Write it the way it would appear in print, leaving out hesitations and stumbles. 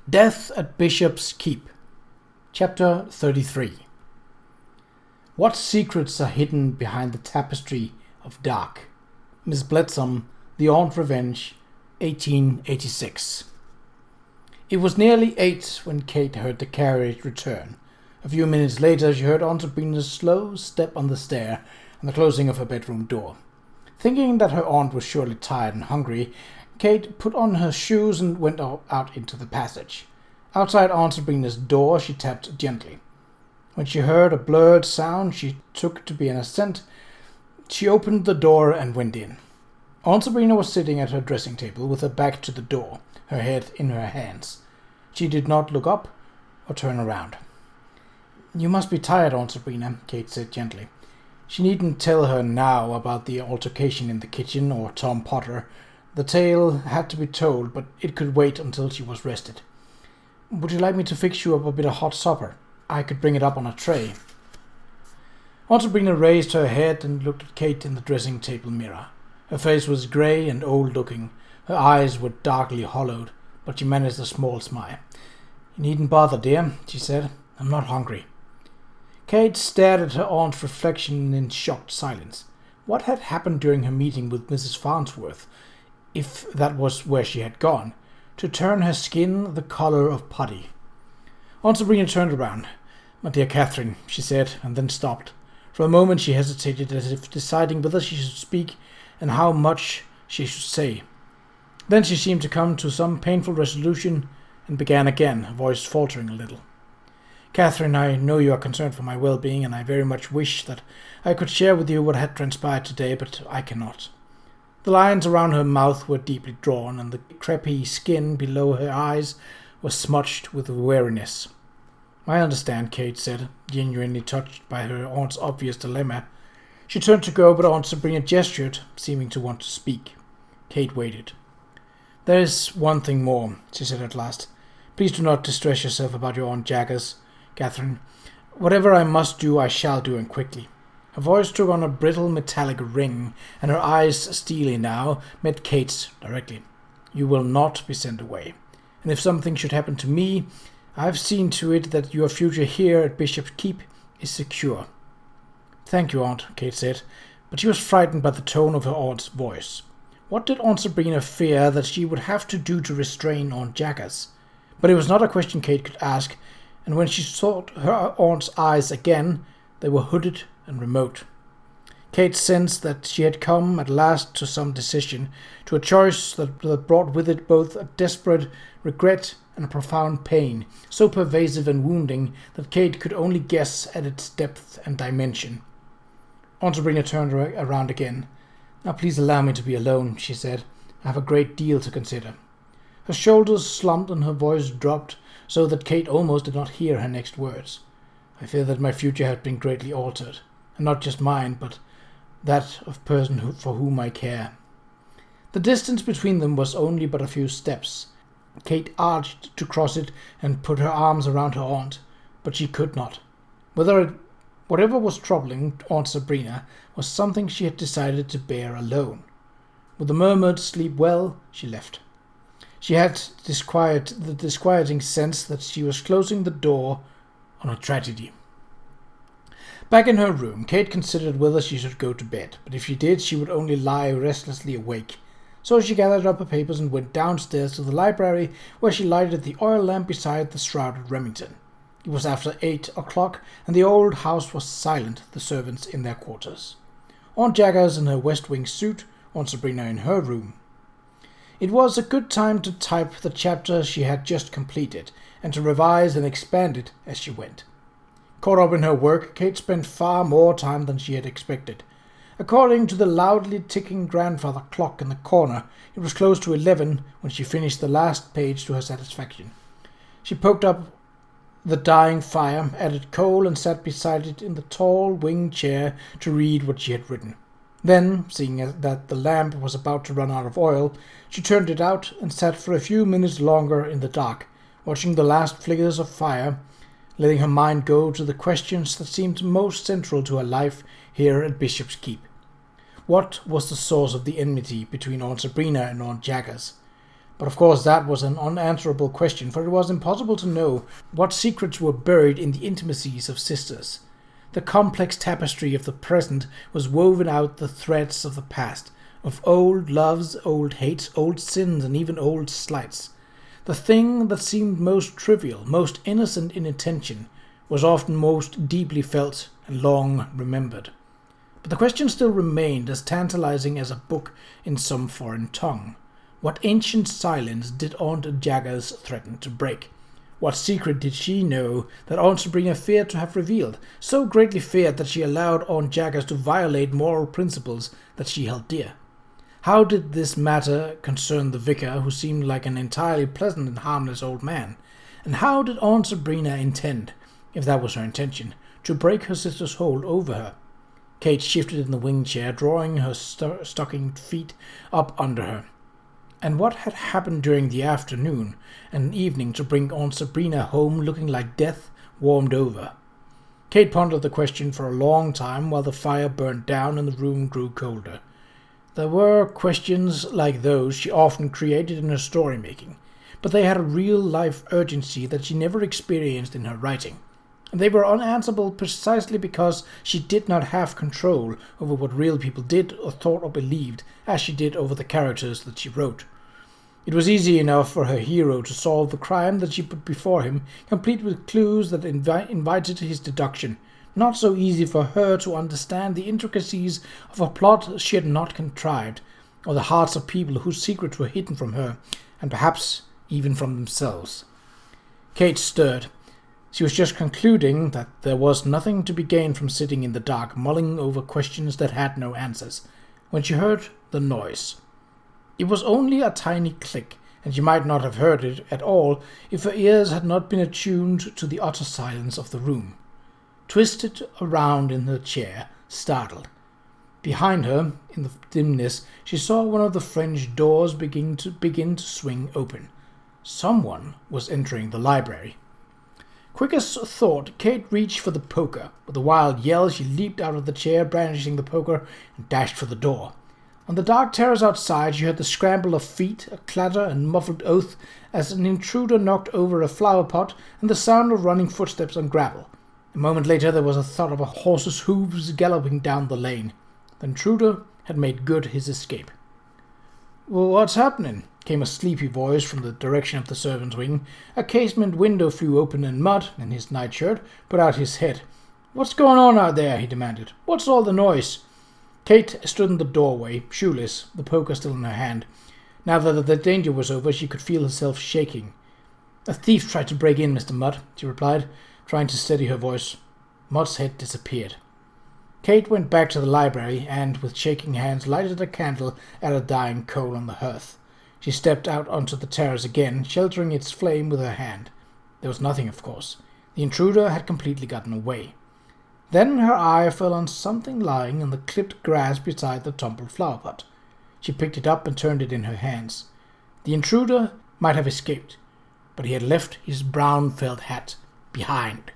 Death at Bishop's Keep. Chapter 33. What secrets are hidden behind the tapestry of dark? Miss Bletsom, The Aunt Revenge, 1886. It was nearly 8 when Kate heard the carriage return. A few minutes later she heard Aunt Sabrina's slow step on the stair and the closing of her bedroom door. Thinking that her aunt was surely tired and hungry, Kate put on her shoes and went out into the passage. Outside Aunt Sabrina's door she tapped gently. When she heard a blurred sound she took to be an assent, she opened the door and went in. Aunt Sabrina was sitting at her dressing table with her back to the door, her head in her hands. She did not look up or turn around. "You must be tired, Aunt Sabrina," Kate said gently. She needn't tell her now about the altercation in the kitchen or Tom Potter. The tale had to be told, but it could wait until she was rested. "Would you like me to fix you up a bit of hot supper? I could bring it up on a tray." Aunt Sabrina raised her head and looked at Kate in the dressing table mirror. Her face was grey and old-looking. Her eyes were darkly hollowed, but she managed a small smile. "You needn't bother, dear," she said. "I'm not hungry." Kate stared at her aunt's reflection in shocked silence. What had happened during her meeting with Mrs. Farnsworth, if that was where she had gone, to turn her skin the colour of putty? Aunt Sabrina turned around. "My dear Catherine," she said, and then stopped. For a moment she hesitated, as if deciding whether she should speak and how much she should say. Then she seemed to come to some painful resolution and began again, her voice faltering a little. "Catherine, I know you are concerned for my well-being, and I very much wish that I could share with you what had transpired today, but I cannot." The lines around her mouth were deeply drawn, and the crepey skin below her eyes was smudged with weariness. "I understand," Kate said, genuinely touched by her aunt's obvious dilemma. She turned to go, but Aunt Sabrina gestured, seeming to want to speak. Kate waited. "There is one thing more," she said at last. "Please do not distress yourself about your Aunt Jaggers, Catherine. Whatever I must do, I shall do, and quickly." Her voice took on a brittle metallic ring, and her eyes, steely now, met Kate's directly. "You will not be sent away. And if something should happen to me, I've seen to it that your future here at Bishop's Keep is secure." "Thank you, Aunt," Kate said, but she was frightened by the tone of her aunt's voice. What did Aunt Sabrina fear that she would have to do to restrain Aunt Jaggers? But it was not a question Kate could ask, and when she sought her aunt's eyes again, they were hooded and remote. Kate sensed that she had come at last to some decision, to a choice that brought with it both a desperate regret and a profound pain, so pervasive and wounding that Kate could only guess at its depth and dimension. Aunt Sabrina turned around again. "Now please allow me to be alone," she said. "I have a great deal to consider." Her shoulders slumped and her voice dropped, so that Kate almost did not hear her next words. "I fear that my future has been greatly altered, and not just mine, but that of person for whom I care." The distance between them was only but a few steps. Kate arched to cross it and put her arms around her aunt, but she could not. Whatever was troubling Aunt Sabrina was something she had decided to bear alone. With a murmured "sleep well," she left. She had the disquieting sense that she was closing the door on a tragedy. Back in her room, Kate considered whether she should go to bed, but if she did, she would only lie restlessly awake. So she gathered up her papers and went downstairs to the library, where she lighted the oil lamp beside the shrouded Remington. It was after 8 o'clock, and the old house was silent, the servants in their quarters. Aunt Jaggers in her West Wing suit, Aunt Sabrina in her room. It was a good time to type the chapter she had just completed, and to revise and expand it as she went. Caught up in her work, Kate spent far more time than she had expected. According to the loudly ticking grandfather clock in the corner, it was close to 11 when she finished the last page to her satisfaction. She poked up the dying fire, added coal, and sat beside it in the tall winged chair to read what she had written. Then, seeing that the lamp was about to run out of oil, she turned it out and sat for a few minutes longer in the dark, watching the last flickers of fire, letting her mind go to the questions that seemed most central to her life here at Bishop's Keep. What was the source of the enmity between Aunt Sabrina and Aunt Jaggers? But of course that was an unanswerable question, for it was impossible to know what secrets were buried in the intimacies of sisters. The complex tapestry of the present was woven out the threads of the past, of old loves, old hates, old sins, and even old slights. The thing that seemed most trivial, most innocent in intention, was often most deeply felt and long remembered. But the question still remained as tantalizing as a book in some foreign tongue. What ancient silence did Aunt Jaggers threaten to break? What secret did she know that Aunt Sabrina feared to have revealed, so greatly feared that she allowed Aunt Jaggers to violate moral principles that she held dear? How did this matter concern the vicar, who seemed like an entirely pleasant and harmless old man? And how did Aunt Sabrina intend, if that was her intention, to break her sister's hold over her? Kate shifted in the wing chair, drawing her stockinged feet up under her. And what had happened during the afternoon and evening to bring Aunt Sabrina home looking like death warmed over? Kate pondered the question for a long time while the fire burned down and the room grew colder. There were questions like those she often created in her story-making, but they had a real-life urgency that she never experienced in her writing. And they were unanswerable precisely because she did not have control over what real people did or thought or believed, as she did over the characters that she wrote. It was easy enough for her hero to solve the crime that she put before him, complete with clues that invited his deduction. Not so easy for her to understand the intricacies of a plot she had not contrived, or the hearts of people whose secrets were hidden from her, and perhaps even from themselves. Kate stirred. She was just concluding that there was nothing to be gained from sitting in the dark, mulling over questions that had no answers, when she heard the noise. It was only a tiny click, and she might not have heard it at all if her ears had not been attuned to the utter silence of the room. Twisted around in her chair, startled. Behind her, in the dimness, she saw one of the French doors begin to swing open. Someone was entering the library. Quick as thought, Kate reached for the poker. With a wild yell, she leaped out of the chair, brandishing the poker, and dashed for the door. On the dark terrace outside, she heard the scramble of feet, a clatter and muffled oath as an intruder knocked over a flower pot, and the sound of running footsteps on gravel. A moment later, there was a thud of a horse's hooves galloping down the lane. The intruder had made good his escape. "Well, what's happening?" came a sleepy voice from the direction of the servants' wing. A casement window flew open, and Mutt, in his nightshirt, put out his head. "What's going on out there?" he demanded. "What's all the noise?" Kate stood in the doorway, shoeless, the poker still in her hand. Now that the danger was over, she could feel herself shaking. "A thief tried to break in, Mr. Mutt," she replied, trying to steady her voice. Mutt's head disappeared. Kate went back to the library and, with shaking hands, lighted a candle at a dying coal on the hearth. She stepped out onto the terrace again, sheltering its flame with her hand. There was nothing, of course. The intruder had completely gotten away. Then her eye fell on something lying in the clipped grass beside the tumbled flower pot. She picked it up and turned it in her hands. The intruder might have escaped, but he had left his brown felt hat behind.